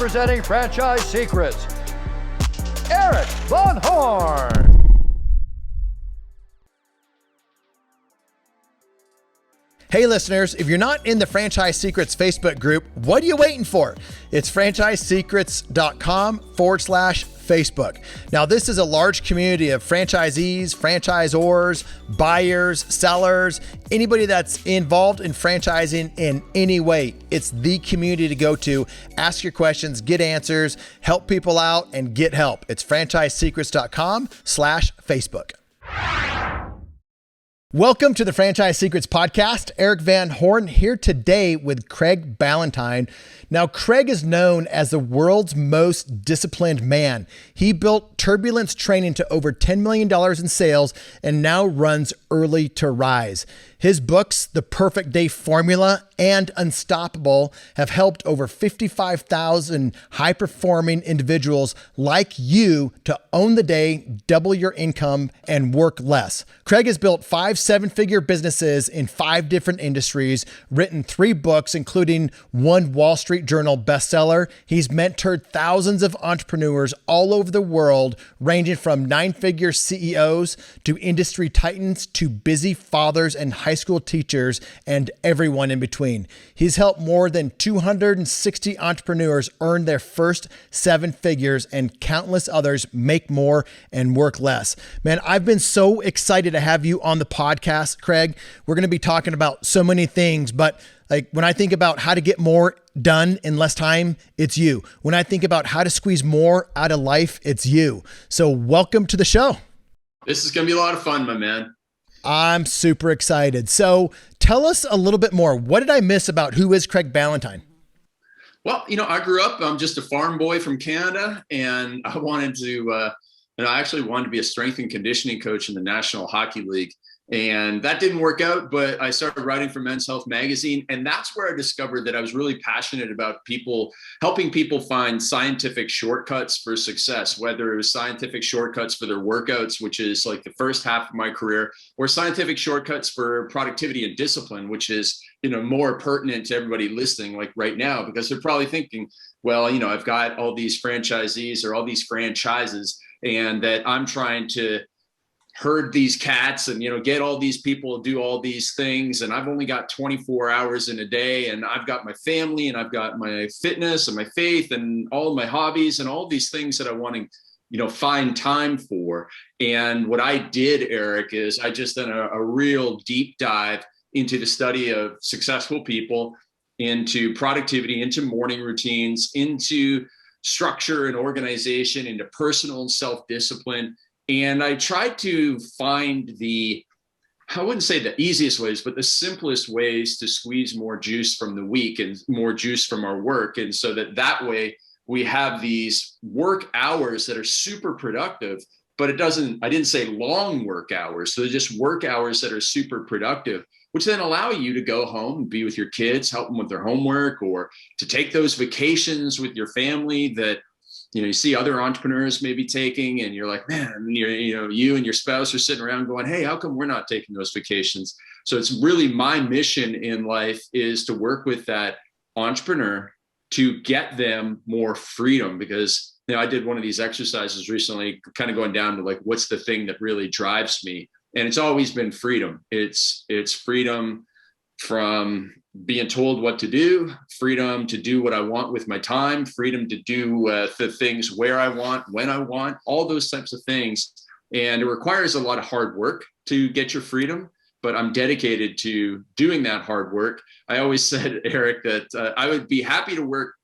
representing Franchise Secrets, Eric Von Horn. Hey listeners, if you're not in the Franchise Secrets Facebook group, what are you waiting for? It's franchisesecrets.com/Facebook. Now, this is a large community of franchisees, franchisors, buyers, sellers, anybody that's involved in franchising in any way. It's the community to go to, ask your questions, get answers, help people out, and get help. It's franchisesecrets.com/Facebook. Welcome to the Franchise Secrets Podcast. Eric Van Horn here today with Craig Ballantyne. Now, Craig is known as the world's most disciplined man. He built Turbulence Training to over $10 million in sales and now runs Early to Rise. His books, The Perfect Day Formula and Unstoppable, have helped over 55,000 high-performing individuals like you to own the day, double your income, and work less. Craig has built 5 7-figure businesses in 5 different industries, written 3 books, including 1 Wall Street Journal bestseller. He's mentored thousands of entrepreneurs all over the world, ranging from 9-figure CEOs to industry titans to busy fathers and high school teachers and everyone in between. He's helped more than 260 entrepreneurs earn their first 7 figures and countless others make more and work less. Man, I've been so excited to have you on the podcast, Craig. We're going to be talking about so many things, but like when I think about how to get more done in less time, it's you. When I think about how to squeeze more out of life, it's you. So welcome to the show. This is going to be a lot of fun, my man. I'm super excited. So tell us a little bit more. What did I miss about who is Craig Ballantyne? Well, I grew up, I'm just a farm boy from Canada, and I wanted to, I actually wanted to be a strength and conditioning coach in the National Hockey League. And that didn't work out, but I started writing for Men's Health magazine. And that's where I discovered that I was really passionate about helping people find scientific shortcuts for success, whether it was scientific shortcuts for their workouts, which is like the first half of my career, or scientific shortcuts for productivity and discipline, which is, more pertinent to everybody listening like right now, because they're probably thinking, well, I've got all these franchisees or all these franchises, and that I'm trying to herd these cats and, get all these people to do all these things. And I've only got 24 hours in a day, and I've got my family and I've got my fitness and my faith and all of my hobbies and all these things that I want to, find time for. And what I did, Eric, is I just done a real deep dive into the study of successful people, into productivity, into morning routines, into structure and organization, into personal and self-discipline. And I tried to find I wouldn't say the easiest ways, but the simplest ways to squeeze more juice from the week and more juice from our work. And so that way we have these work hours that are super productive, but I didn't say long work hours. So they're just work hours that are super productive, which then allow you to go home and be with your kids, help them with their homework, or to take those vacations with your family that you see other entrepreneurs maybe taking, and you're like, man, you and your spouse are sitting around going, hey, how come we're not taking those vacations? So it's really my mission in life is to work with that entrepreneur to get them more freedom, because I did one of these exercises recently, kind of going down to like, what's the thing that really drives me? And it's always been freedom. It's freedom from being told what to do, freedom to do what I want with my time, freedom to do the things where I want, when I want, all those types of things. And it requires a lot of hard work to get your freedom, but I'm dedicated to doing that hard work. I always said, Eric, that I would be happy to work.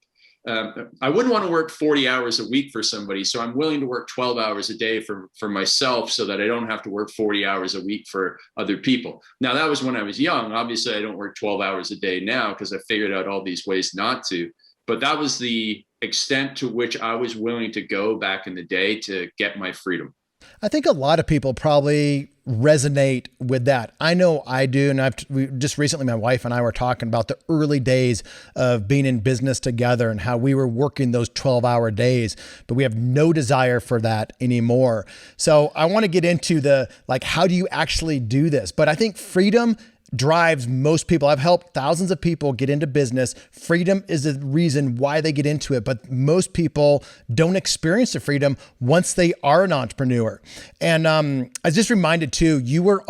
I wouldn't want to work 40 hours a week for somebody. So I'm willing to work 12 hours a day for myself so that I don't have to work 40 hours a week for other people. Now, that was when I was young. Obviously, I don't work 12 hours a day now because I figured out all these ways not to. But that was the extent to which I was willing to go back in the day to get my freedom. I think a lot of people probably resonate with that. I know I do. And just recently, my wife and I were talking about the early days of being in business together and how we were working those 12-hour days, but we have no desire for that anymore. So I want to get into how do you actually do this? But I think freedom drives most people. I've helped thousands of people get into business. Freedom is the reason why they get into it, but most people don't experience the freedom once they are an entrepreneur. And I was just reminded too, you were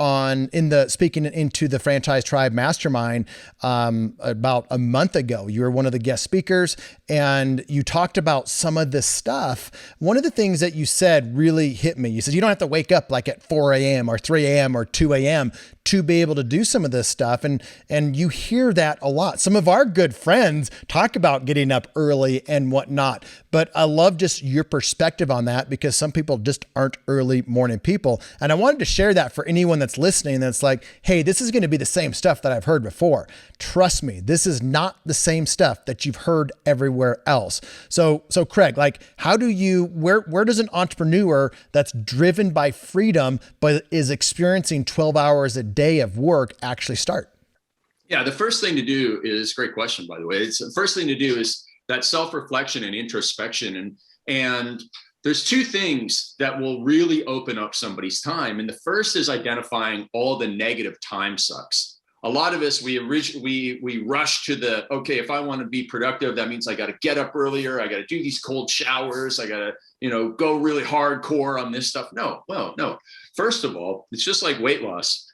speaking into the Franchise Tribe Mastermind about a month ago. You were one of the guest speakers and you talked about some of this stuff. One of the things that you said really hit me. You said you don't have to wake up like at 4 a.m. or 3 a.m. or 2 a.m. to be able to do some of this stuff. And you hear that a lot. Some of our good friends talk about getting up early and whatnot, but I love just your perspective on that because some people just aren't early morning people. And I wanted to share that for anyone that's listening that's like, hey, this is going to be the same stuff that I've heard before. Trust me, this is not the same stuff that you've heard everywhere else. So Craig, like where does an entrepreneur that's driven by freedom, but is experiencing 12 hours a day of work actually start? Yeah, the first thing to do is, great question, by the way. The first thing to do is that self-reflection and introspection. And there's two things that will really open up somebody's time. And the first is identifying all the negative time sucks. A lot of us, we rush to okay, if I want to be productive, that means I got to get up earlier. I got to do these cold showers. I got to, go really hardcore on this stuff. No. First of all, it's just like weight loss.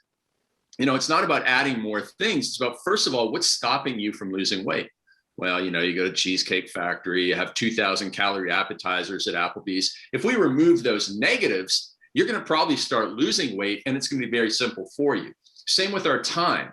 It's not about adding more things. It's about, first of all, what's stopping you from losing weight? Well, you go to Cheesecake Factory, you have 2,000 calorie appetizers at Applebee's. If we remove those negatives, you're going to probably start losing weight, and it's going to be very simple for you. Same with our time.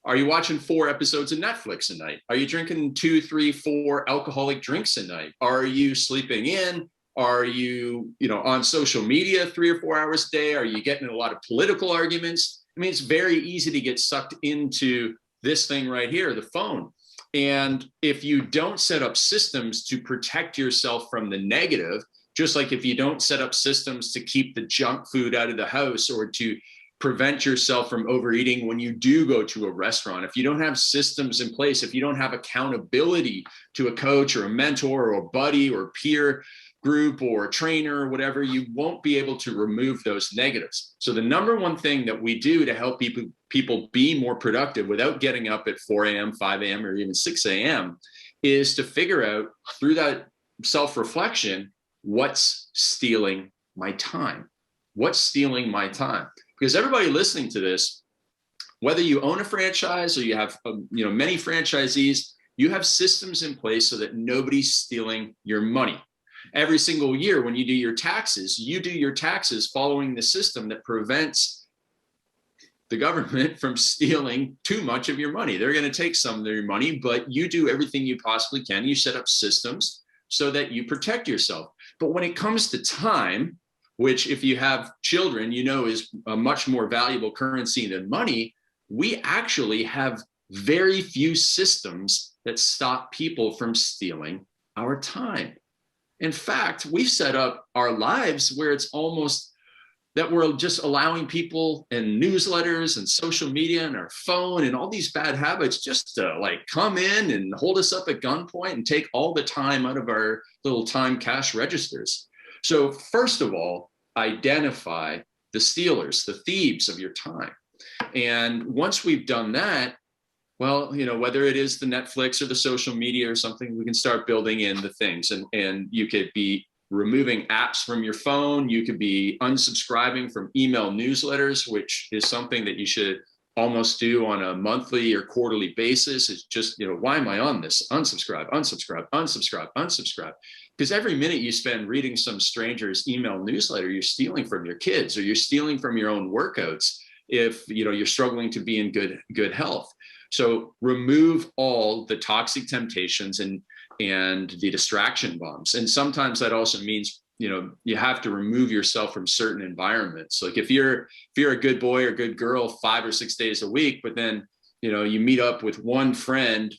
Are you watching 4 episodes of Netflix a night? Are you drinking 2, 3, 4 alcoholic drinks a night? Are you sleeping in? Are you, on social media 3 or 4 hours a day? Are you getting in a lot of political arguments? I mean, it's very easy to get sucked into this thing right here, the phone. And if you don't set up systems to protect yourself from the negative, just like if you don't set up systems to keep the junk food out of the house or to prevent yourself from overeating when you do go to a restaurant, if you don't have systems in place, if you don't have accountability to a coach or a mentor or a buddy or peer group or a trainer or whatever, you won't be able to remove those negatives. So the number one thing that we do to help people be more productive without getting up at 4 a.m., 5 a.m., or even 6 a.m. is to figure out through that self-reflection, what's stealing my time? What's stealing my time? Because everybody listening to this, whether you own a franchise or you have many franchisees, you have systems in place so that nobody's stealing your money. Every single year when you do your taxes following the system that prevents the government from stealing too much of your money. They're going to take some of your money, but you do everything you possibly can. You set up systems so that you protect yourself. But when it comes to time, which if you have children, is a much more valuable currency than money, we actually have very few systems that stop people from stealing our time. In fact, we've set up our lives where it's almost that we're just allowing people and newsletters and social media and our phone and all these bad habits just to come in and hold us up at gunpoint and take all the time out of our little time cash registers. So first of all, identify the stealers, the thieves of your time. And once we've done that, well, whether it is the Netflix or the social media or something, we can start building in the things. And you could be removing apps from your phone. You could be unsubscribing from email newsletters, which is something that you should almost do on a monthly or quarterly basis. It's just, why am I on this? Unsubscribe, unsubscribe, unsubscribe, unsubscribe. Because every minute you spend reading some stranger's email newsletter, you're stealing from your kids or you're stealing from your own workouts if you're struggling to be in good health. So remove all the toxic temptations and the distraction bombs. And sometimes that also means, you have to remove yourself from certain environments. Like if you're a good boy or good girl 5 or 6 days a week, but then, you meet up with one friend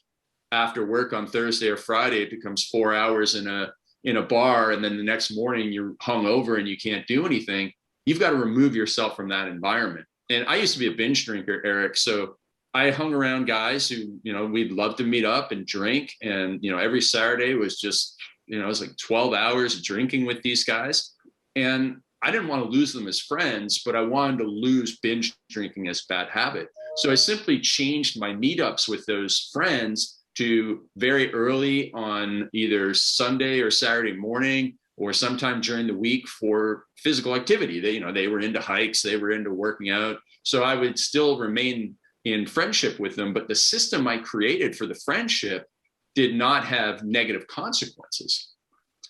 after work on Thursday or Friday, it becomes 4 hours in a bar. And then the next morning you're hungover and you can't do anything. You've got to remove yourself from that environment. And I used to be a binge drinker, Eric. So I hung around guys who, we'd love to meet up and drink. And, every Saturday was just, it was like 12 hours of drinking with these guys. And I didn't want to lose them as friends, but I wanted to lose binge drinking as a bad habit. So I simply changed my meetups with those friends to very early on either Sunday or Saturday morning, or sometime during the week for physical activity. They were into hikes, they were into working out. So I would still remain in friendship with them, but the system I created for the friendship did not have negative consequences.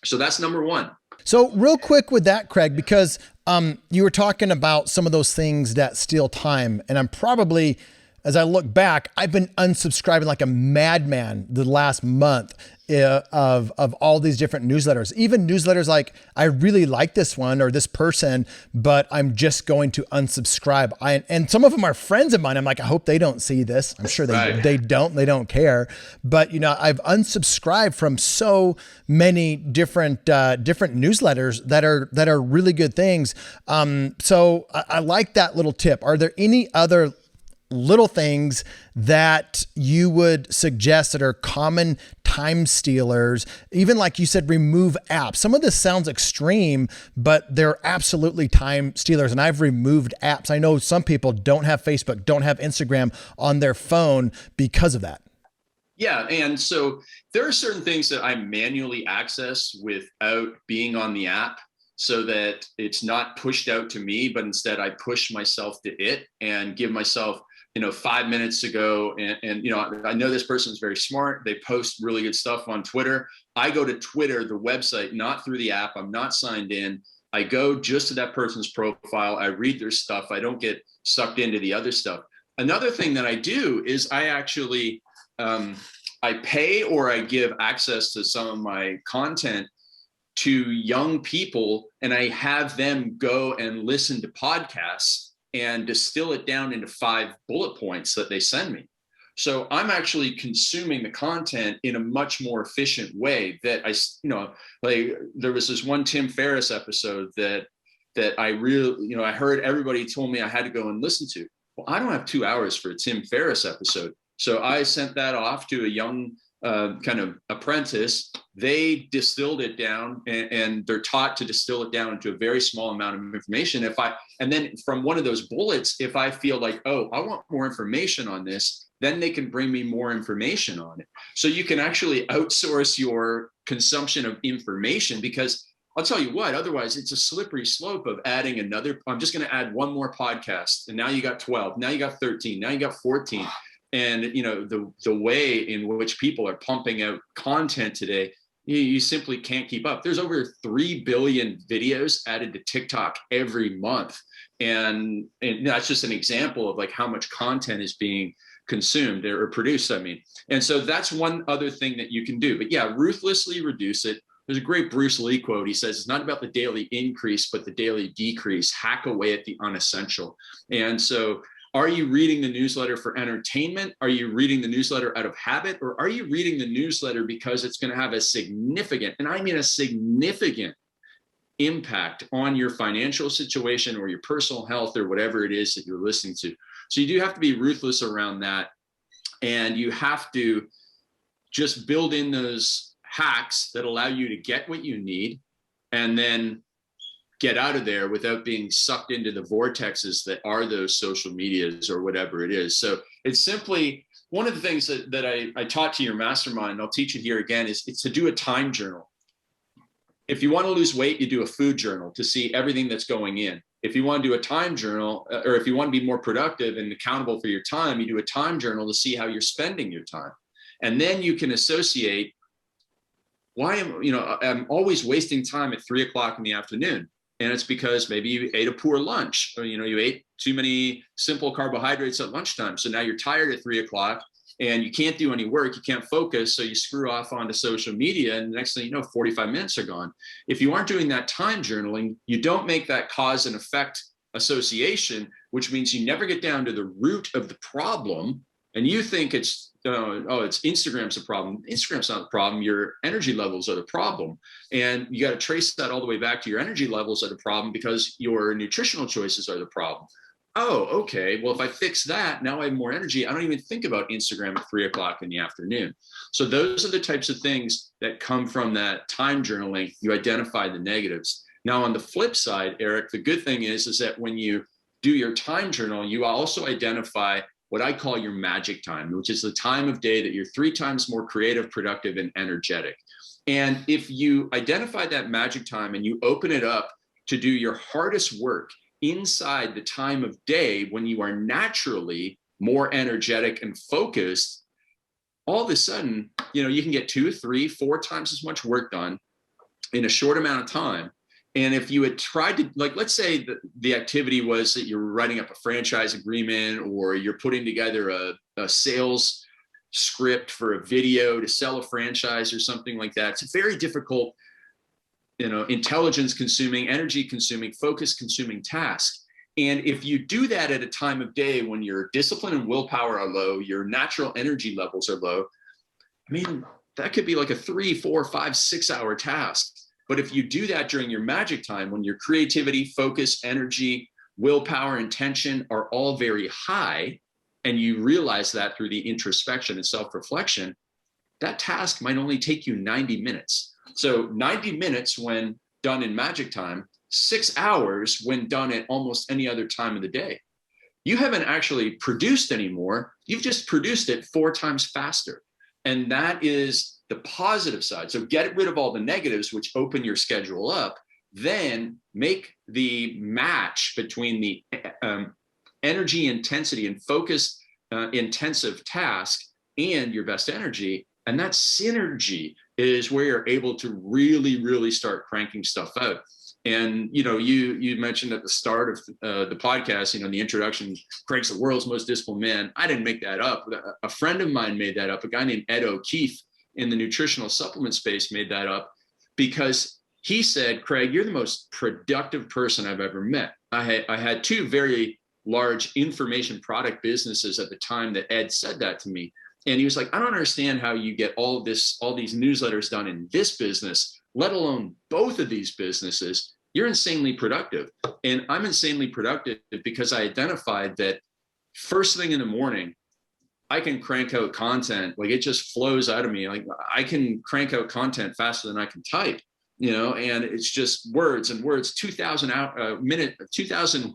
So that's number one. So real quick with that, Craig, because you were talking about some of those things that steal time, and I'm probably, as I look back, I've been unsubscribing like a madman the last month of all these different newsletters, even newsletters like, I really like this one or this person, but I'm just going to unsubscribe. And some of them are friends of mine. I'm like, I hope they don't see this. I'm sure they don't care. But I've unsubscribed from so many different newsletters that are really good things. So I like that little tip. Are there any other little things that you would suggest that are common time stealers? Even like you said, remove apps. Some of this sounds extreme, but they're absolutely time stealers. And I've removed apps. I know some people don't have Facebook, don't have Instagram on their phone because of that. Yeah. And so there are certain things that I manually access without being on the app, so that it's not pushed out to me, but instead I push myself to it and give myself 5 minutes to go. And I know this person is very smart. They post really good stuff on Twitter. I go to Twitter, the website, not through the app. I'm not signed in. I go just to that person's profile. I read their stuff. I don't get sucked into the other stuff. Another thing that I do is I actually, I pay or I give access to some of my content to young people, and I have them go and listen to podcasts and distill it down into 5 bullet points that they send me. So I'm actually consuming the content in a much more efficient way that like there was this one Tim Ferriss episode that I really, I heard everybody told me I had to go and listen to. Well, I don't have 2 hours for a Tim Ferriss episode. So I sent that off to a young kind of apprentice. They distilled it down, and they're taught to distill it down into a very small amount of information. And then from one of those bullets, if I feel like, oh, I want more information on this, then they can bring me more information on it. So you can actually outsource your consumption of information, because I'll tell you what, otherwise it's a slippery slope of adding another. I'm just going to add one more podcast, and now you got 12, now you got 13, now you got 14. And the way in which people are pumping out content today, you simply can't keep up. There's over 3 billion videos added to TikTok every month. And that's just an example of like how much content is being consumed or produced, And so that's one other thing that you can do. But yeah, ruthlessly reduce it. There's a great Bruce Lee quote. He says, it's not about the daily increase, but the daily decrease. Hack away at the unessential. And so, are you reading the newsletter for entertainment? Are you reading the newsletter out of habit? Or are you reading the newsletter because it's going to have a significant, and I mean a significant, impact on your financial situation or your personal health or whatever it is that you're listening to? So you do have to be ruthless around that. And you have to just build in those hacks that allow you to get what you need, and then get out of there without being sucked into the vortexes that are those social medias or whatever it is. So it's simply one of the things that I taught to your mastermind, and I'll teach it here again, is it's to do a time journal. If you want to lose weight, you do a food journal to see everything that's going in. If you want to do a time journal, or if you want to be more productive and accountable for your time, you do a time journal to see how you're spending your time. And then you can associate, I'm always wasting time at 3 o'clock in the afternoon. And it's because maybe you ate a poor lunch, or you ate too many simple carbohydrates at lunchtime. So now you're tired at 3 o'clock and you can't do any work, you can't focus. So you screw off onto social media, and the next thing you know, 45 minutes are gone. If you aren't doing that time journaling, you don't make that cause and effect association, which means you never get down to the root of the problem. And you think it's Instagram's the problem. Instagram's not the problem. Your energy levels are the problem. And you got to trace that all the way back to your energy levels are the problem, because your nutritional choices are the problem. Oh, okay. Well, if I fix that, now I have more energy. I don't even think about Instagram at 3 o'clock in the afternoon. So those are the types of things that come from that time journaling. You identify the negatives. Now, on the flip side, Eric, the good thing is that when you do your time journal, you also identify what I call your magic time, which is the time of day that you're 3 times more creative, productive, and energetic. And if you identify that magic time and you open it up to do your hardest work inside the time of day when you are naturally more energetic and focused, all of a sudden, you can get 2, 3, 4 times as much work done in a short amount of time. And if you had tried to, let's say that the activity was that you're writing up a franchise agreement, or you're putting together a sales script for a video to sell a franchise or something like that. It's a very difficult, intelligence consuming, energy consuming, focus consuming task. And if you do that at a time of day when your discipline and willpower are low, your natural energy levels are low, that could be like a 3, 4, 5, 6 hour task. But if you do that during your magic time, when your creativity, focus, energy, willpower, intention are all very high, and you realize that through the introspection and self-reflection, that task might only take you 90 minutes. So 90 minutes when done in magic time, 6 hours when done at almost any other time of the day. You haven't actually produced anymore. You've just produced it 4 times faster. And that is the positive side. So get rid of all the negatives, which open your schedule up, then make the match between the energy intensity and focus intensive task and your best energy. And that synergy is where you're able to really, really start cranking stuff out. And, you mentioned at the start of the podcast, the introduction, Craig's the world's most disciplined man. I didn't make that up. A friend of mine made that up. A guy named Ed O'Keefe in the nutritional supplement space made that up, because he said, Craig, you're the most productive person I've ever met. I had 2 very large information product businesses at the time that Ed said that to me. And he was like, I don't understand how you get all these newsletters done in this business, let alone both of these businesses. You're insanely productive. And I'm insanely productive because I identified that first thing in the morning, I can crank out content. It just flows out of me. I can crank out content faster than I can type, and it's just words and words, 2,000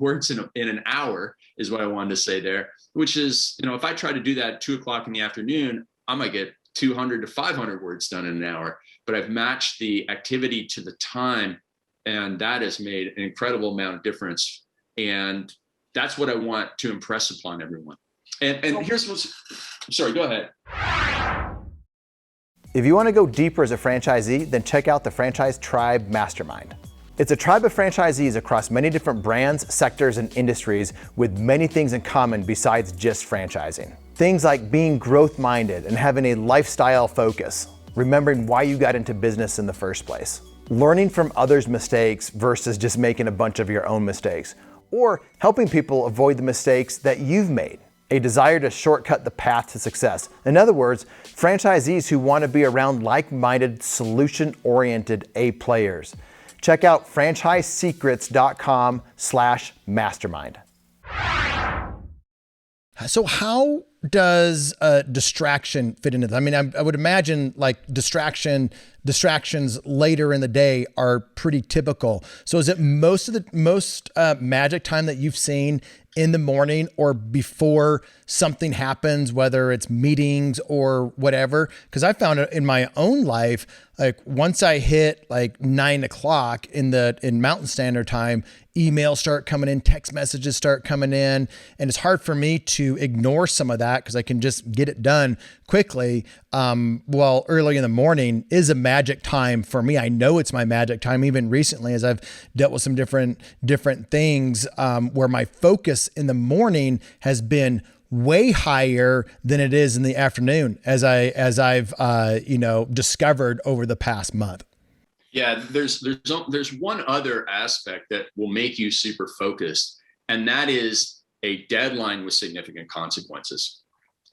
words in an hour is what I wanted to say there, which is, if I try to do that at 2:00 in the afternoon, I might get 200 to 500 words done in an hour, but I've matched the activity to the time, and that has made an incredible amount of difference. And that's what I want to impress upon everyone. And here's what's, sorry, go ahead. If you want to go deeper as a franchisee, then check out the Franchise Tribe Mastermind. It's a tribe of franchisees across many different brands, sectors, and industries with many things in common besides just franchising. Things like being growth-minded and having a lifestyle focus, remembering why you got into business in the first place, learning from others' mistakes versus just making a bunch of your own mistakes, or helping people avoid the mistakes that you've made. A desire to shortcut the path to success. In other words, franchisees who want to be around like-minded, solution-oriented A players. Check out franchisesecrets.com/mastermind. So how does distraction fit into that? I would imagine distractions later in the day are pretty typical. So is it most magic time that you've seen in the morning or before something happens, whether it's meetings or whatever? Because I found it in my own life, once I hit 9 o'clock in Mountain Standard Time, emails start coming in, text messages start coming in, and it's hard for me to ignore some of that because I can just get it done quickly. Well, early in the morning is a magic time for me. I know it's my magic time, even recently as I've dealt with some different things where my focus in the morning has been way higher than it is in the afternoon, as I've discovered over the past month. Yeah, there's one other aspect that will make you super focused, and that is a deadline with significant consequences.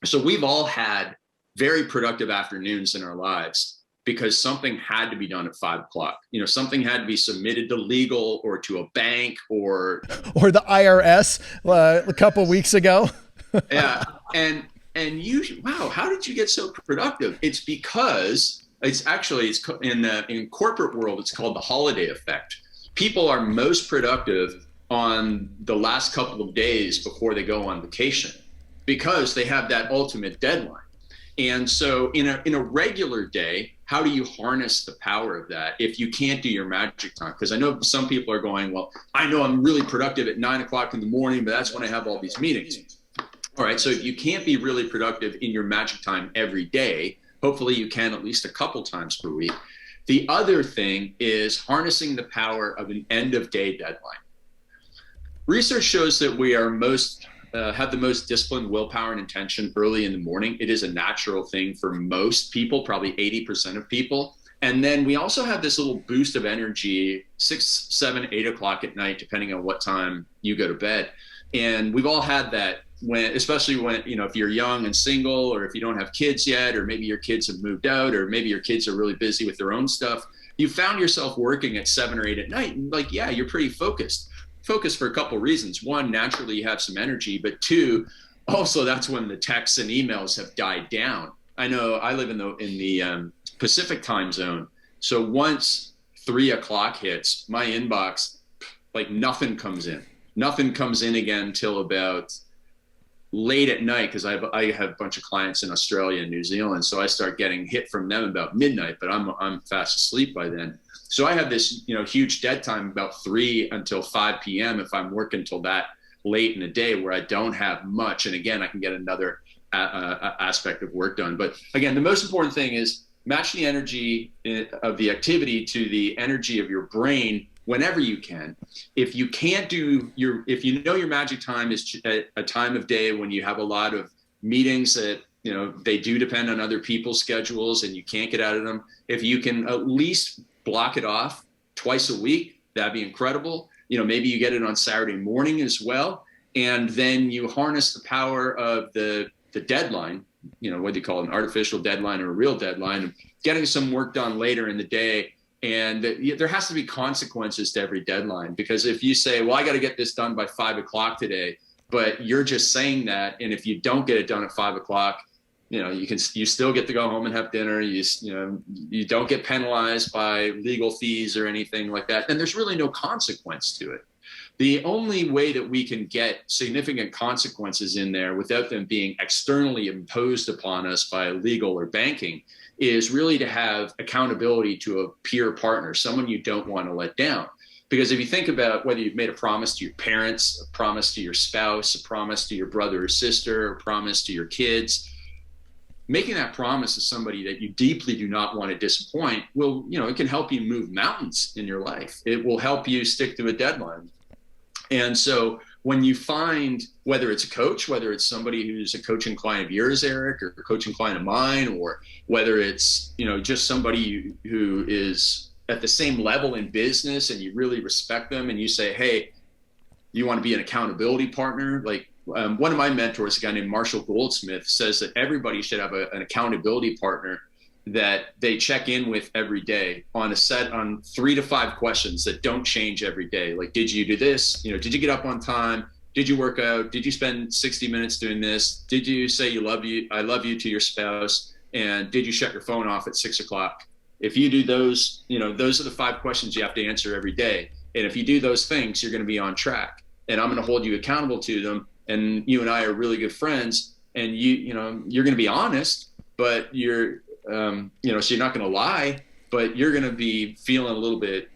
So we've all had very productive afternoons in our lives because something had to be done at 5 o'clock. Something had to be submitted to legal or to a bank or the IRS a couple of weeks ago. Yeah. And wow, how did you get so productive? It's because it's in corporate world, it's called the holiday effect. People are most productive on the last couple of days before they go on vacation, because they have that ultimate deadline. And so in a regular day, how do you harness the power of that if you can't do your magic time? Because I know some people are going, well, I know I'm really productive at 9 o'clock in the morning, but that's when I have all these meetings. All right, so if you can't be really productive in your magic time every day, hopefully you can at least a couple times per week. The other thing is harnessing the power of an end of day deadline. Research shows that we are have the most disciplined willpower and intention early in the morning. It is a natural thing for most people, probably 80% of people. And then we also have this little boost of energy 6, 7, 8 o'clock at night, depending on what time you go to bed. And we've all had that especially when, if you're young and single, or if you don't have kids yet, or maybe your kids have moved out, or maybe your kids are really busy with their own stuff. You found yourself working at 7 or 8 at night. And yeah, you're pretty focused for a couple of reasons. One, naturally you have some energy, but two, also that's when the texts and emails have died down. I know I live in the Pacific time zone. So once 3 o'clock hits, my inbox, nothing comes in. Nothing comes in again till about late at night, because I have a bunch of clients in Australia and New Zealand. So I start getting hit from them about midnight, but I'm fast asleep by then. So I have this, huge dead time about 3 until 5 p.m. if I'm working till that late in the day where I don't have much. And again, I can get another aspect of work done. But again, the most important thing is match the energy of the activity to the energy of your brain whenever you can. If you can't if your magic time is a time of day when you have a lot of meetings that, they do depend on other people's schedules and you can't get out of them. If you can at least block it off twice a week, that'd be incredible. Maybe you get it on Saturday morning as well. And then you harness the power of the deadline, whether you call it an artificial deadline or a real deadline, of getting some work done later in the day. And there has to be consequences to every deadline, because if you say, well, I got to get this done by 5 o'clock today, but you're just saying that, and if you don't get it done at 5 o'clock, you still get to go home and have dinner. You don't get penalized by legal fees or anything like that. And there's really no consequence to it. The only way that we can get significant consequences in there without them being externally imposed upon us by legal or banking is really to have accountability to a peer partner, someone you don't want to let down. Because if you think about whether you've made a promise to your parents, a promise to your spouse, a promise to your brother or sister, a promise to your kids, making that promise to somebody that you deeply do not want to disappoint will, it can help you move mountains in your life. It will help you stick to a deadline. And so when you find, whether it's a coach, whether it's somebody who's a coaching client of yours, Eric, or a coaching client of mine, or whether it's, just somebody who is at the same level in business and you really respect them and you say, hey, you want to be an accountability partner? One of my mentors, a guy named Marshall Goldsmith, says that everybody should have an accountability partner that they check in with every day on 3 to 5 questions that don't change every day. Like, did you do this? Did you get up on time? Did you work out? Did you spend 60 minutes doing this? Did you say I love you to your spouse? And did you shut your phone off at 6 o'clock? If you do those, those are the 5 questions you have to answer every day. And if you do those things, you're going to be on track. And I'm going to hold you accountable to them. And you and I are really good friends. And you're going to be honest, but you're so you're not going to lie, but you're going to be feeling a little bit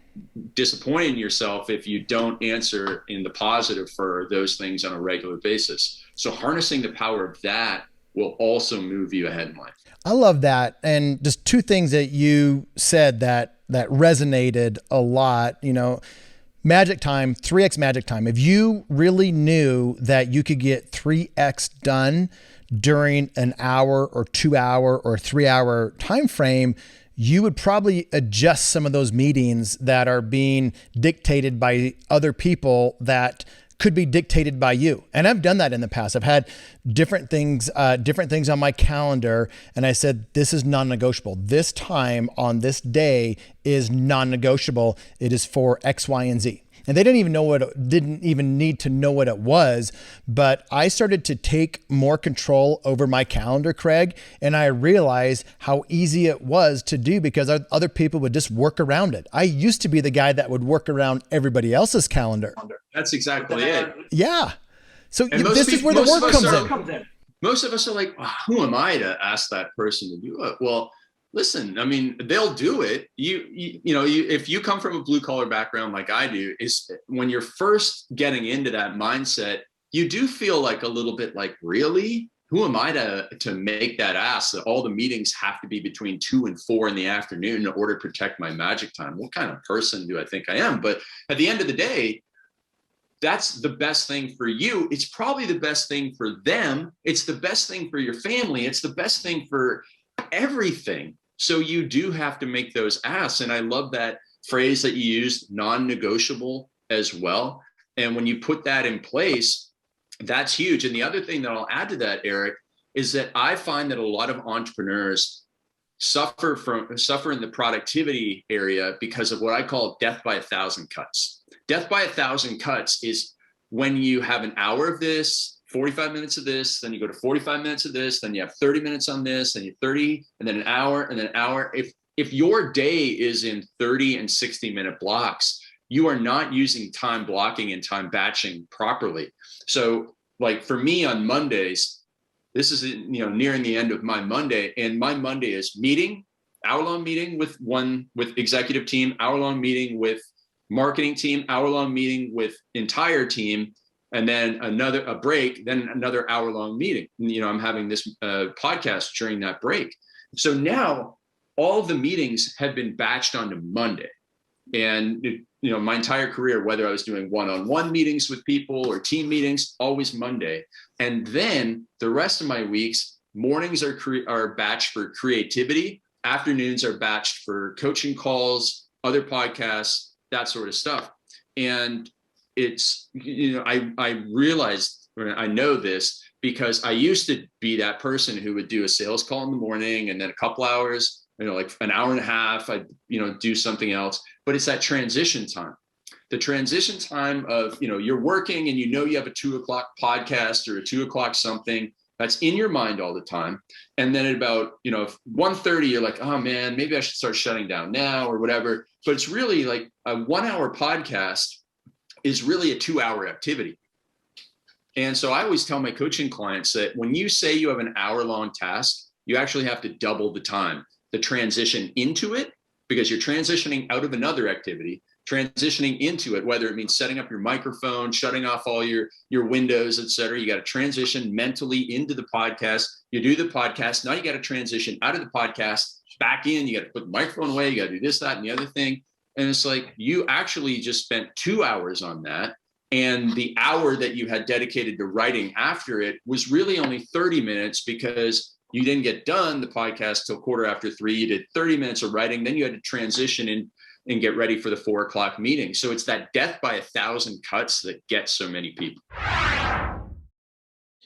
disappointed in yourself if you don't answer in the positive for those things on a regular basis. So harnessing the power of that will also move you ahead in life. I love that. And just 2 things that you said that resonated a lot, magic time, 3x magic time. If you really knew that you could get 3x done during an hour or 2 hour or 3 hour time frame, you would probably adjust some of those meetings that are being dictated by other people that could be dictated by you. And I've done that in the past. I've had different things on my calendar. And I said, this is non-negotiable. This time on this day is non-negotiable. It is for X, Y, and Z. And they didn't even need to know what it was, but I started to take more control over my calendar, Craig, and I realized how easy it was to do because other people would just work around it. I used to be the guy that would work around everybody else's calendar. That's exactly it. Yeah. So this is where the work comes in. most of us are like, oh, who am I to ask that person to do it? Well, listen, I mean, they'll do it. If you come from a blue collar background like I do, is when you're first getting into that mindset, you do feel like a little bit like, really? Who am I to make that ask that all the meetings have to be between 2 and 4 in the afternoon in order to protect my magic time? What kind of person do I think I am? But at the end of the day, that's the best thing for you. It's probably the best thing for them. It's the best thing for your family. It's the best thing for everything. So you do have to make those asks. And I love that phrase that you used, non-negotiable as well. And when you put that in place, that's huge. And the other thing that I'll add to that, Eric, is that I find that a lot of entrepreneurs suffer in the productivity area because of what I call death by 1,000 cuts. Death by 1,000 cuts is when you have an hour of this, 45 minutes of this, then you go to 45 minutes of this, then you have 30 minutes on this, and you 30, and then an hour, and then an hour. If your day is in 30 and 60-minute blocks, you are not using time blocking and time batching properly. So like for me on Mondays, this is, nearing the end of my Monday, and my Monday is hour-long meeting with executive team, hour-long meeting with marketing team, hour-long meeting with entire team, and then a break, then another hour-long meeting. I'm having this podcast during that break. So now all of the meetings have been batched onto Monday. And my entire career, whether I was doing one-on-one meetings with people or team meetings, always Monday. And then the rest of my weeks, mornings are batched for creativity, afternoons are batched for coaching calls, other podcasts, that sort of stuff. And it's, I realized, I know this because I used to be that person who would do a sales call in the morning and then a couple hours, like an hour and a half, I'd, do something else. But it's that transition time. The transition time of, you're working and you have a 2 o'clock podcast or a 2 o'clock something that's in your mind all the time. And then at about, 1:30, you're like, oh man, maybe I should start shutting down now or whatever. But it's really like a 1 hour podcast is really a 2 hour activity. And so I always tell my coaching clients that when you say you have an hour-long task, you actually have to double the time, the transition into it, because you're transitioning out of another activity, transitioning into it, whether it means setting up your microphone, shutting off all your windows, et cetera. You got to transition mentally into the podcast. You do the podcast. Now you got to transition out of the podcast back in. You got to put the microphone away. You got to do this, that, and the other thing. And it's like you actually just spent 2 hours on that. And the hour that you had dedicated to writing after it was really only 30 minutes because you didn't get done the podcast till 3:15. You did 30 minutes of writing. Then you had to transition in and get ready for the 4 o'clock meeting. So it's that death by 1,000 cuts that gets so many people.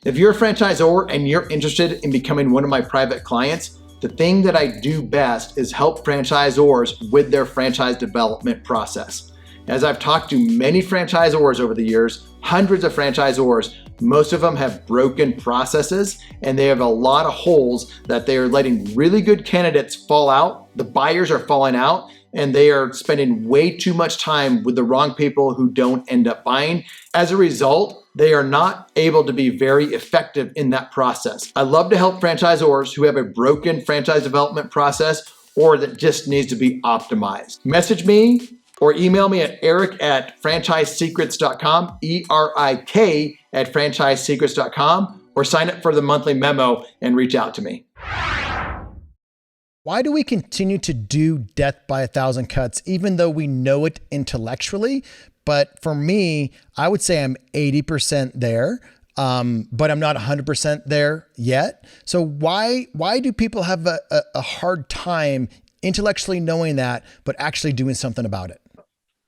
If you're a franchisor and you're interested in becoming one of my private clients, the thing that I do best is help franchisors with their franchise development process. As I've talked to many franchisors over the years, hundreds of franchisors, most of them have broken processes and they have a lot of holes that they are letting really good candidates fall out. The buyers are falling out and they are spending way too much time with the wrong people who don't end up buying. As a result, they are not able to be very effective in that process. I love to help franchisors who have a broken franchise development process or that just needs to be optimized. Message me or email me at eric@franchisesecrets.com, ERIK@franchisesecrets.com, or sign up for the monthly memo and reach out to me. Why do we continue to do death by 1,000 cuts, even though we know it intellectually? But for me, I would say I'm 80% there, but I'm not 100% there yet. So why do people have a hard time intellectually knowing that, but actually doing something about it?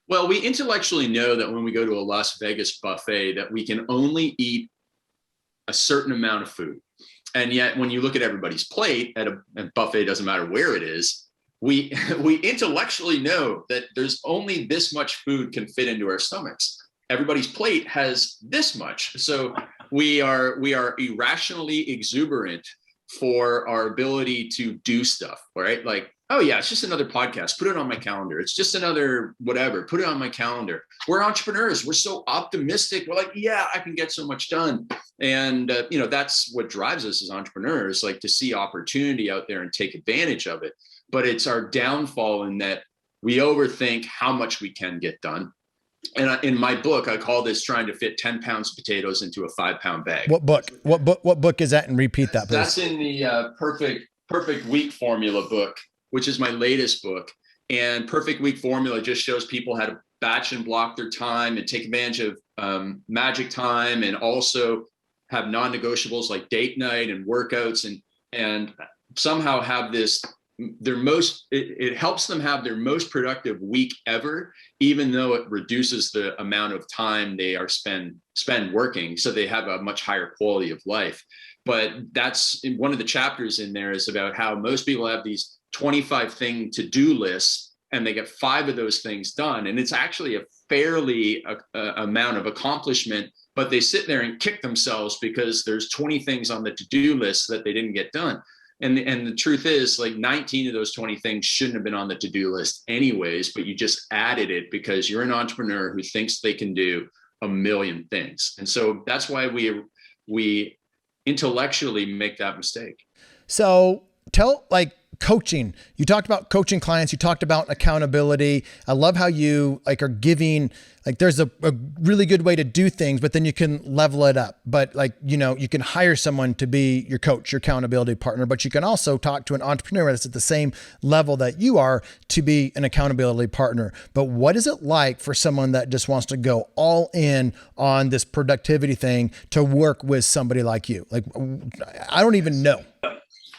Well, we intellectually know that when we go to a Las Vegas buffet, that we can only eat a certain amount of food. And yet when you look at everybody's plate at a buffet, doesn't matter where it is, we intellectually know that there's only this much food can fit into our stomachs. Everybody's plate has this much. So we are irrationally exuberant for our ability to do stuff, right? Like Oh yeah, it's just another podcast. Put it on my calendar. It's just another whatever. Put it on my calendar. We're entrepreneurs. We're so optimistic. We're like, yeah, I can get so much done. And that's what drives us as entrepreneurs, like to see opportunity out there and take advantage of it. But it's our downfall in that we overthink how much we can get done. And in my book, I call this trying to fit 10 pounds of potatoes into a 5-pound bag. What book? What book is that? And repeat that, please. That's in the Perfect Week Formula book, which is my latest book. And Perfect Week Formula just shows people how to batch and block their time and take advantage of magic time, and also have non-negotiables like date night and workouts, and somehow have this it helps them have their most productive week ever, even though it reduces the amount of time they are spend working, so they have a much higher quality of life. But that's one of the chapters in there is about how most people have these 25 thing to-do lists, and they get 5 of those things done, and it's actually a fairly amount of accomplishment, but they sit there and kick themselves because there's 20 things on the to-do list that they didn't get done. And the truth is, like, 19 of those 20 things shouldn't have been on the to-do list anyways, but you just added it because you're an entrepreneur who thinks they can do a million things. And so that's why we intellectually make that mistake. So coaching, you talked about coaching clients, you talked about accountability. I love how you are giving, there's a really good way to do things, but then you can level it up. But you can hire someone to be your coach, your accountability partner, but you can also talk to an entrepreneur that's at the same level that you are to be an accountability partner. But what is it like for someone that just wants to go all in on this productivity thing to work with somebody like you? I don't even know.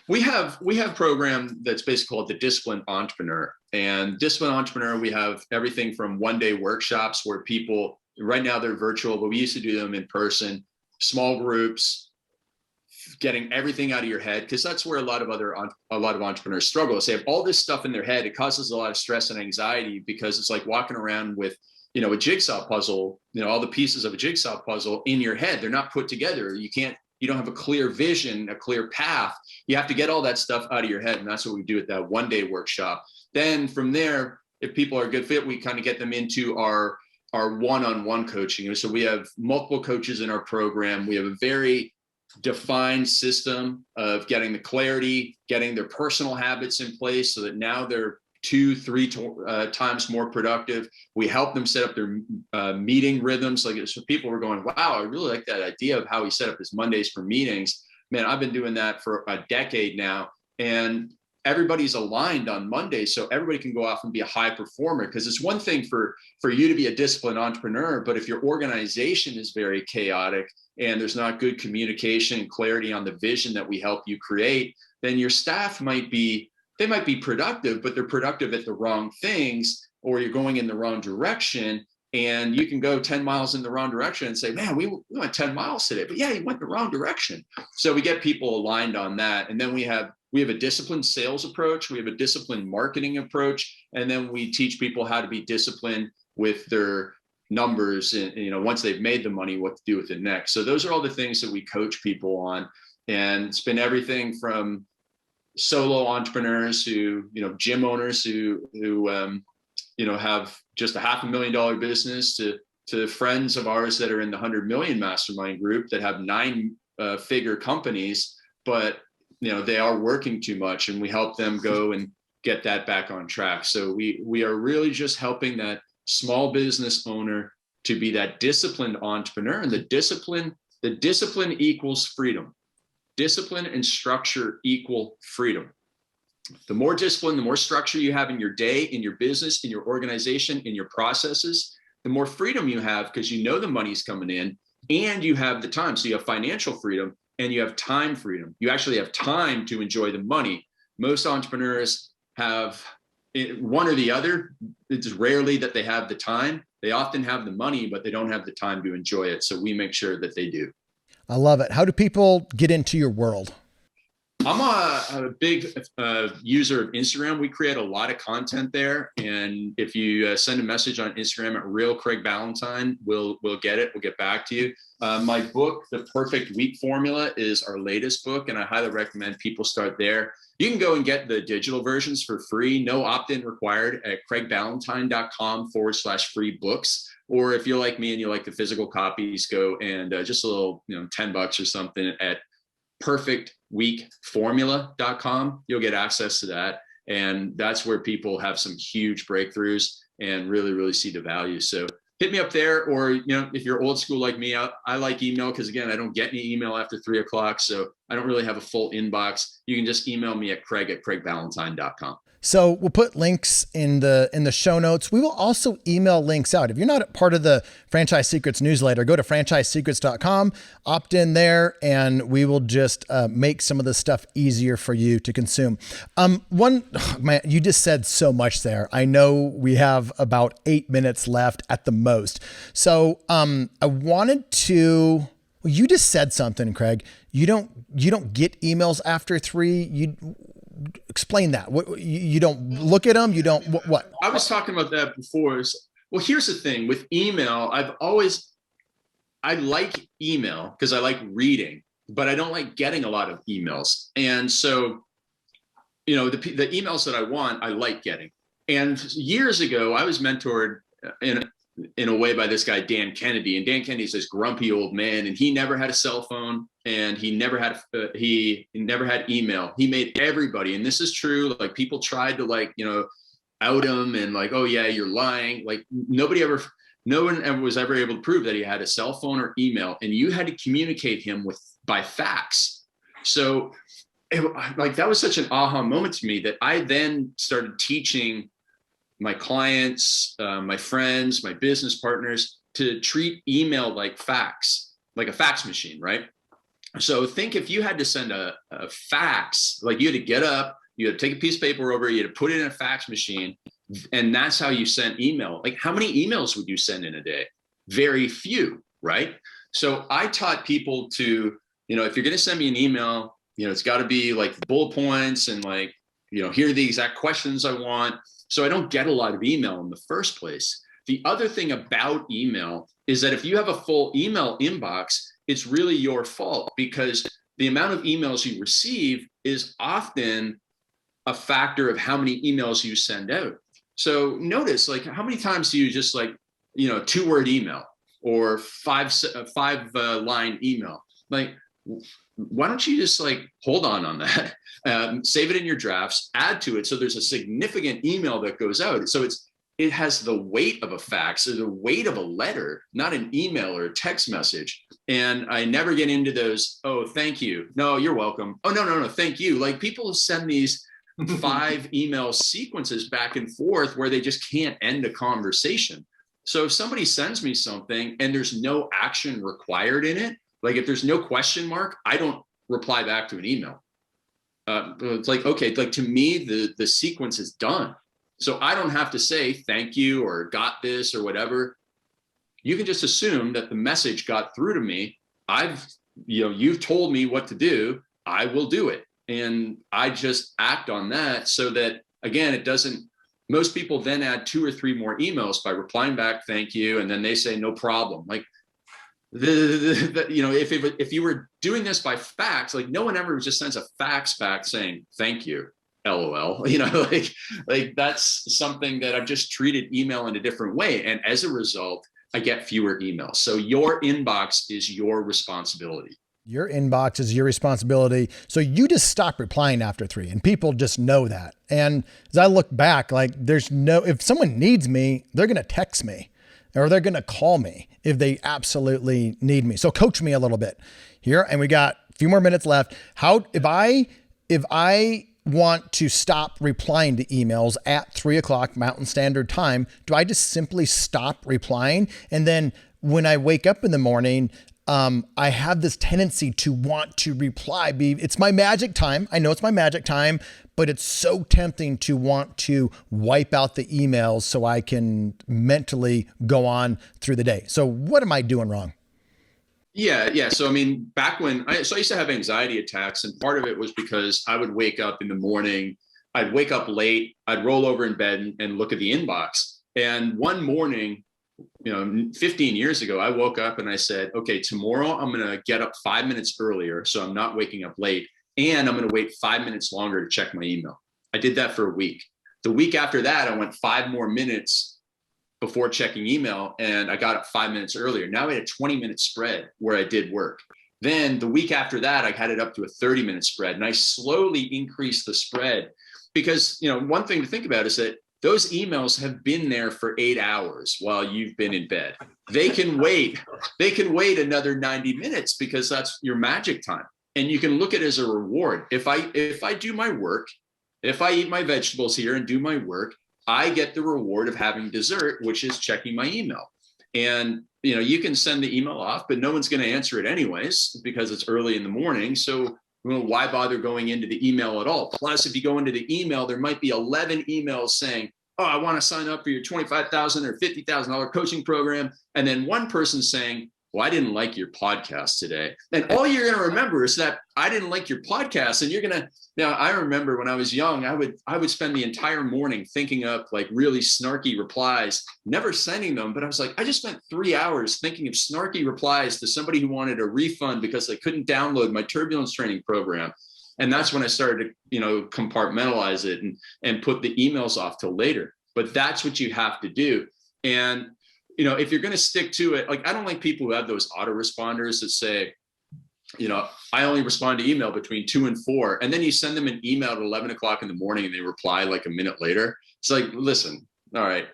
We have program that's basically called the Disciplined Entrepreneur. And Disciplined Entrepreneur, we have everything from one-day workshops where people, right now they're virtual, but we used to do them in person, small groups, getting everything out of your head, because that's where a lot of entrepreneurs struggle. They have all this stuff in their head. It causes a lot of stress and anxiety because it's like walking around with a jigsaw puzzle, all the pieces of a jigsaw puzzle in your head. They're not put together. You don't have a clear vision, a clear path. You have to get all that stuff out of your head. And that's what we do at that one-day workshop. Then from there, if people are a good fit, we kind of get them into our one-on-one coaching. So we have multiple coaches in our program. We have a very defined system of getting the clarity, getting their personal habits in place so that now they're 2-3 times more productive. We help them set up their meeting rhythms. So people were going, wow, I really like that idea of how he set up his Mondays for meetings. Man, I've been doing that for a decade now, and everybody's aligned on Mondays, so everybody can go off and be a high performer. Because it's one thing for you to be a disciplined entrepreneur, but if your organization is very chaotic and there's not good communication and clarity on the vision that we help you create, then your staff might be productive, but they're productive at the wrong things, or you're going in the wrong direction. And you can go 10 miles in the wrong direction and say, man, we went 10 miles today, but yeah, you went the wrong direction. So we get people aligned on that. And then we have a disciplined sales approach. We have a disciplined marketing approach. And then we teach people how to be disciplined with their numbers and, once they've made the money, what to do with it next. So those are all the things that we coach people on. And it's been everything from solo entrepreneurs who, gym owners who have just a $500,000 business to friends of ours that are in the 100 million mastermind group that have 9-figure companies, but they are working too much, and we help them go and get that back on track. So we are really just helping that small business owner to be that disciplined entrepreneur, and the discipline equals freedom. Discipline and structure equal freedom. The more discipline, the more structure you have in your day, in your business, in your organization, in your processes, the more freedom you have, because the money's coming in and you have the time. So you have financial freedom and you have time freedom. You actually have time to enjoy the money. Most entrepreneurs have one or the other. It's rarely that they have the time. They often have the money, but they don't have the time to enjoy it. So we make sure that they do. I love it. How do people get into your world? I'm a big user of Instagram. We create a lot of content there, and if you send a message on Instagram at Real Craig Ballantyne, we'll get it. We'll get back to you. My book, The Perfect Week Formula, is our latest book, and I highly recommend people start there. You can go and get the digital versions for free, no opt-in required, at craigballantyne.com/free books. Or if you're like me and you like the physical copies, go and just a little, $10 or something at perfectweekformula.com. You'll get access to that. And that's where people have some huge breakthroughs and really, really see the value. So hit me up there. Or, if you're old school like me, I like email because, again, I don't get any email after 3:00. So I don't really have a full inbox. You can just email me at craig@craigballantyne.com. So we'll put links in the show notes. We will also email links out. If you're not part of the Franchise Secrets newsletter, go to franchisesecrets.com, opt in there, and we will just make some of this stuff easier for you to consume. Man, you just said so much there. I know we have about 8 minutes left at the most. So I wanted to. Well, you just said something, Craig. You don't get emails after 3. Explain that. What, you don't look at them? You don't, what? I was talking about that before. Well, here's the thing with email. I like email because I like reading, but I don't like getting a lot of emails. And so, the emails that I want, I like getting. And years ago, I was mentored in a way by this guy, Dan Kennedy. And Dan Kennedy's this grumpy old man, and he never had a cell phone, and he never had email. He made everybody, and this is true, like people tried to out him and oh yeah, you're lying. Like no one ever was ever able to prove that he had a cell phone or email, and you had to communicate him by fax. So that was such an aha moment to me that I then started teaching my clients, my friends, my business partners to treat email like fax, like a fax machine, right? So think if you had to send a fax, like you had to get up, you had to take a piece of paper over, you had to put it in a fax machine, and that's how you sent email. Like how many emails would you send in a day? Very few, right? So I taught people to, if you're going to send me an email, it's got to be like bullet points and here are the exact questions I want. So I don't get a lot of email in the first place. The other thing about email is that if you have a full email inbox, it's really your fault because the amount of emails you receive is often a factor of how many emails you send out. So notice how many times do you just 2-word email or five line email? Why don't you just hold on that, save it in your drafts, add to it. So there's a significant email that goes out. So it has the weight of a fax or the weight of a letter, not an email or a text message. And I never get into those, oh, thank you. No, you're welcome. Oh, no, thank you. People send these 5 email sequences back and forth where they just can't end a conversation. So if somebody sends me something and there's no action required in it, if there's no question mark, I don't reply back to an email. It's okay, to me, the sequence is done. So I don't have to say thank you or got this or whatever. You can just assume that the message got through to me. You've told me what to do. I will do it. And I just act on that so that, again, most people then add 2 or 3 more emails by replying back, thank you. And then they say, no problem. If you were doing this by fax, no one ever just sends a fax back saying thank you, LOL. That's something that I've just treated email in a different way, and as a result, I get fewer emails. So your inbox is your responsibility. Your inbox is your responsibility. So you just stop replying after 3, and people just know that. And as I look back, if someone needs me, they're going to text me. Or they're going to call me if they absolutely need me. So coach me a little bit here. And we got a few more minutes left. If I want to stop replying to emails at 3:00 Mountain Standard Time, do I just simply stop replying? And then when I wake up in the morning, I have this tendency to want to reply. It's my magic time. I know it's my magic time, but it's so tempting to want to wipe out the emails so I can mentally go on through the day. So what am I doing wrong? Yeah. So, I mean, back when I used to have anxiety attacks, and part of it was because I would wake up in the morning, I'd wake up late, I'd roll over in bed and look at the inbox. And one morning, 15 years ago, I woke up and I said, okay, tomorrow I'm going to get up 5 minutes earlier, so I'm not waking up late. And I'm going to wait 5 minutes longer to check my email. I did that for a week. The week after that, I went 5 more minutes before checking email, and I got up 5 minutes earlier. Now I had a 20-minute spread where I did work. Then the week after that, I had it up to a 30-minute spread, and I slowly increased the spread because, one thing to think about is that those emails have been there for 8 hours while you've been in bed. They can wait. They can wait another 90 minutes because that's your magic time. And you can look at it as a reward. If I do my work, if I eat my vegetables here and do my work, I get the reward of having dessert, which is checking my email. And, you can send the email off, but no one's going to answer it anyways because it's early in the morning. So why bother going into the email at all? Plus, if you go into the email, there might be 11 emails saying, oh, I want to sign up for your $25,000 or $50,000 coaching program. And then one person saying, well, I didn't like your podcast today. And all you're going to remember is that I didn't like your podcast. And I remember when I was young, I would spend the entire morning thinking up like really snarky replies, never sending them. But I was like, I just spent 3 hours thinking of snarky replies to somebody who wanted a refund because they couldn't download my turbulence training program. And that's when I started to, compartmentalize it and put the emails off till later. But that's what you have to do. And if you're going to stick to it, like I don't like people who have those autoresponders that say, I only respond to email between 2 and 4. And then you send them an email at 11 o'clock in the morning and they reply like a minute later. It's like, listen, all right,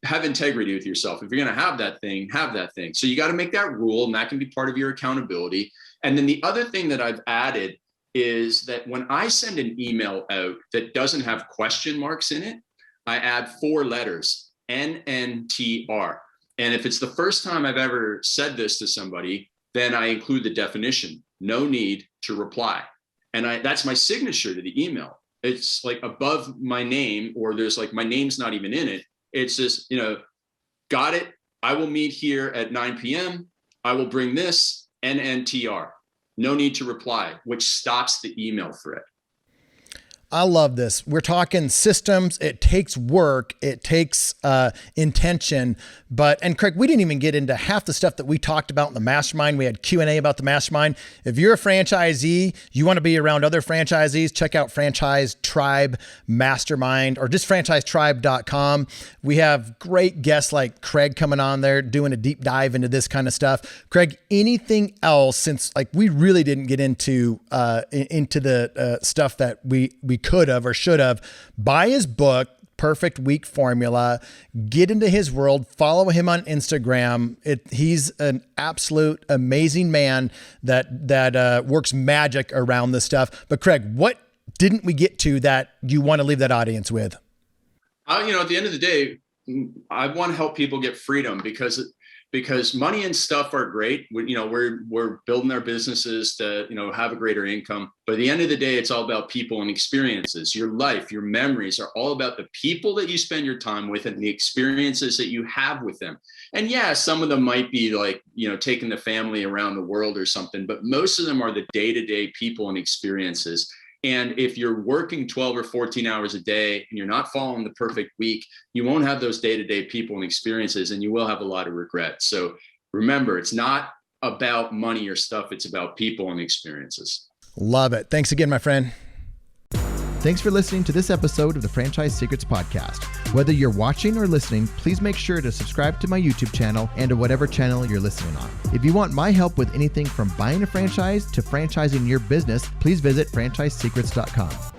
have integrity with yourself. If you're going to have that thing, have that thing. So you got to make that rule, and that can be part of your accountability. And then the other thing that I've added is that when I send an email out that doesn't have question marks in it, I add 4 letters, NNTR. And if it's the first time I've ever said this to somebody, then I include the definition, no need to reply. And that's my signature to the email. It's like above my name, or there's like my name's not even in it. It's just, got it. I will meet here at 9 p.m. I will bring this, NNTR. No need to reply, which stops the email thread. I love this. We're talking systems. It takes work. It takes intention. And Craig, we didn't even get into half the stuff that we talked about in the Mastermind. We had Q&A about the Mastermind. If you're a franchisee, you want to be around other franchisees, check out Franchise Tribe Mastermind or just franchisetribe.com. We have great guests like Craig coming on there doing a deep dive into this kind of stuff. Craig, anything else, since like we really didn't get into the stuff that we could have or should have? Buy his book, Perfect Week Formula, get into his world, follow him on Instagram. He's an absolute amazing man that works magic around this stuff. But Craig, what didn't we get to that you want to leave that audience with? At the end of the day, I want to help people get freedom because money and stuff are great. We're building our businesses to, have a greater income. But at the end of the day, it's all about people and experiences. Your life, your memories are all about the people that you spend your time with and the experiences that you have with them. And yeah, some of them might be like, taking the family around the world or something, but most of them are the day-to-day people and experiences. And if you're working 12 or 14 hours a day and you're not following the perfect week, you won't have those day-to-day people and experiences, and you will have a lot of regret. So remember, it's not about money or stuff. It's about people and experiences. Love it. Thanks again, my friend. Thanks for listening to this episode of the Franchise Secrets Podcast. Whether you're watching or listening, please make sure to subscribe to my YouTube channel and to whatever channel you're listening on. If you want my help with anything from buying a franchise to franchising your business, please visit franchisesecrets.com.